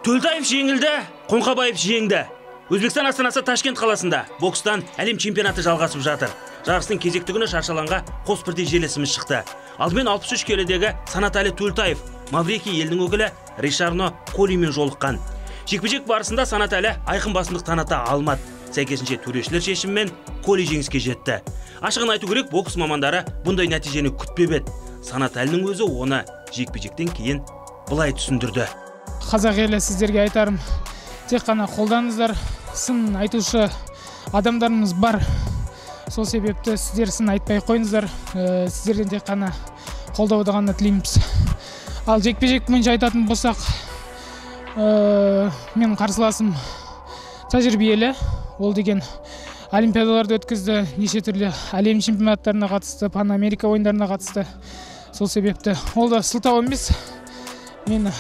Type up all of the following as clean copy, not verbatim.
Төлтаев жеңілді, Қоңқабаев жеңді. Өзбекстан астанасы Ташкент қаласында бокстан әлем чемпионаты жалғасып жатыр. Жарыстың кезекті күні шаршаланға қос бірдей желесіміз шықты. Алдымен 63 келідегі Санатәлі Төлтаев, Маврикий елдің өкілі Ришарно Колимен жолыққан. Жекпе-жек барысында Санатәлі айқын басымдық таныта алмады. Сәйкесінше төрешілер шешіммен Коли жеңіске жетті. Ашығын айту керек, бокс мамандары бұндай нәтижені күтпеп еді. Санатәлінің өзі оны жекпе-жектен кейін былай түсіндірді. Қазақ елі, сіздерге айтарым, тек қана қолдаңыздар, сын айтушы адамдарымыз бар. Сол себепті сіздер сын айтпай қойыңыздар, сіздерден тек қана қолдауды ғана тілейміз. Ал жекпе-жек бойынша айтатын болсақ, мен қарсыласым тәжірибелі, ол деген олимпиадаларды өткізді, неше түрлі әлем чемпионаттарына қатысты, Пан Америка ойындарына қатысты. Сол себепті ол да сылтау емес. Мен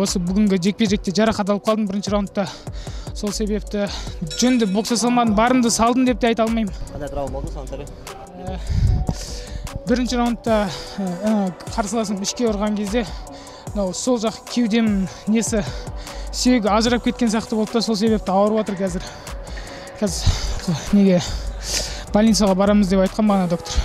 осы бүгінгі жекпе-жекте жарақат алып қалдым бірінші раундта. Сол себепті жөнді бокс жасалмадым, барымды салдым деп те айта алмаймын. Қандай травма болды Санатәлі? Бірінші раундта қарсыласым ішке ұрған кезде, сол жақ кеудем несі сүйегі ажырап кеткен сияқты болды да, сол себепті ауырып отыр қазір. Неге больницаға барамыз деп айтқан бағана доктор.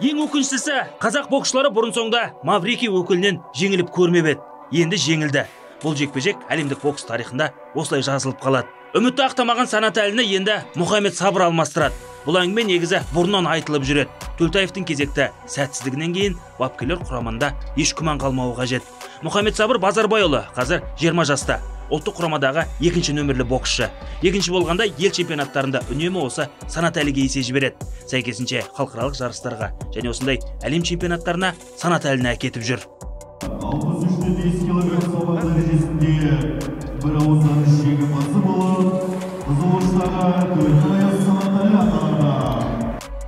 Ең өкініштісі, қазақ боксшылары бұрын соңда Маврикий өкілінен жеңіліп көрмеп еді. Енді жеңілді. Бұл жекпе-жек әлемдік бокс тарихында осылай жазылып қалады. Үмітті ақтамаған Санатәліні енді Мұхаммед Сабыр алмастырады. Бұл әңгіме негізі бұрыннан айтылып жүреді. Төлтаевтың кезекті сәтсіздігінен кейін бапкерлер құрамында еш күмән қалмауы қажет. Мұхаммед Сабыр Базарбайұлы қазір 20 жаста. Ұлттық құрамадағы екінші нөмірлі боксшы. Екінші болғанда ел чемпионаттарында үнемі осы Санатәліге есе жібереді. Сәйкесінше халықаралық жарыстарға және осындай әлем чемпионаттарына Санатәліні әкетіп жүр. 63-5 килограмм салмақ дәрежесінде бір ауыздан жеңімпазы болып, қызылордаға Төлтаев Санатәлі атанды.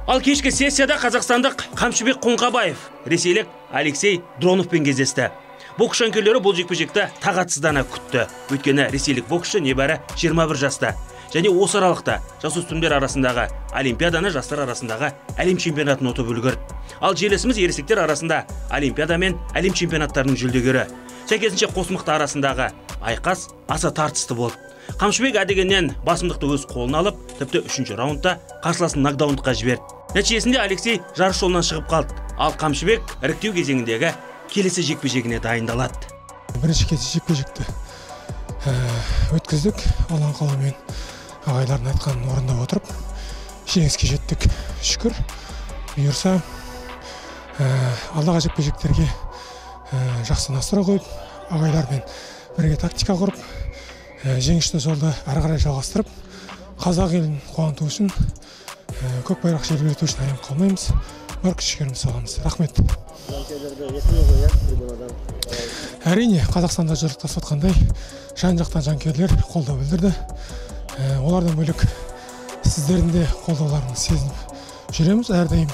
Ал кешкі сессияда қазақстандық Қамшыбек Қоңқабаев ресейлік Алексей Дроновпен кездесті. Бокс жанкүйерлері бұл жекпе-жекті тағатсыздана күтті. Өйткені ресейлік боксшы небәрі 21 жаста. Және осы аралықта жасөспірімдер арасындағы олимпиаданы, жастар арасындағы әлем чемпионатын ұтып үлгерді. Ал жерлесіміз ересектер арасында олимпиада мен әлем чемпионаттарының жүлдегері. Сәйкесінше қосмықты арасындағы айқас аса тартысты болды. Қамшыбек әдегеннен басымдықты өз қолына алып, тіпті 3-ші раундта қарсыласын нокдаунға жіберді. Нәтижесінде Алексей жарыс жолынан шығып қалды. Ал Қамшыбек іріктеу кезеңіндегі келесі жекпе-жегіне дайындалады. Бірінші жекпе-жекті өткіздік. Алан қаламен ағайлардың айтқанын орындап отырып, жеңіске жеттік. Шүкір. Бұйырса, алдағы жекпе-жектерге жақсы насыра қойып, ағайлармен бірге тактика құрып, жеңісті жолды ары қарай жалғастырып, қазақ елін қуанту үшін, көк байрақ желбірету үшін аян қалмаймыз. Бар күш-жігерімізді саламыз. Рахмет. Әрине, Қазақстанда жұрттасып отқандай жан-жақтан жанкүйерлер қолдау білдірді. Олардан бөлек сіздердің де қолдауларыңызды сезініп жүреміз әрдайым.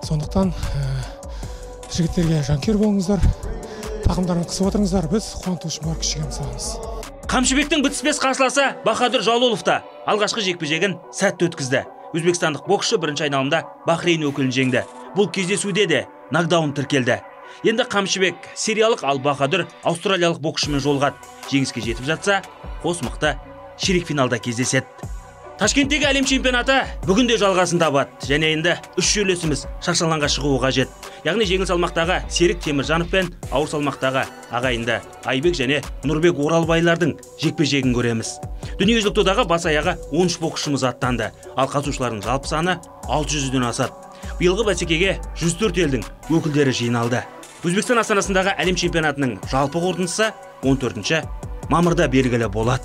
Сондықтан жігіттерге жанкүйер болыңыздар, тақымдарын қысып отырыңыздар, біз қуанту үшін бар күш-жігерімізді саламыз. Қамшыбектің бітіспес қарсыласы Бахадүр Жалолов та алғашқы жекпе-жегін сәтті өткізді. Өзбекстандық боксшы бірінші айналымда Бахрейн өкілін жеңді. Бұл кездесуде де нокдаун тіркелді. Енді Қамшыбек сириялық, ал Бахадүр аустралиялық боксшымен жолығады. Жеңіске жетіп жатса, қос мықты ширек финалда кездеседі. Ташкенттегі әлем чемпионаты бүгінде жалғасын табады. Және енді 3 жерлесіміз шаршалаңға шығуы қажет. Яғни жеңіл салмақтағы Серік Теміржанов пен ауыр салмақтағы ағайынды Айбек және Нұрбек Оралбайлардың жекпе-жегін көреміз. Дүниежүзілік додаға бас аяғы 13 боксшымыз аттанды, ал қатысушылардың жалпы саны 600-ден асады. Биылғы бәсекеге 104 елдің өкілдері жиналды. Өзбекстан астанасындағы әлем чемпионатының жалпы қорытындысы 14 мамырда белгілі болады.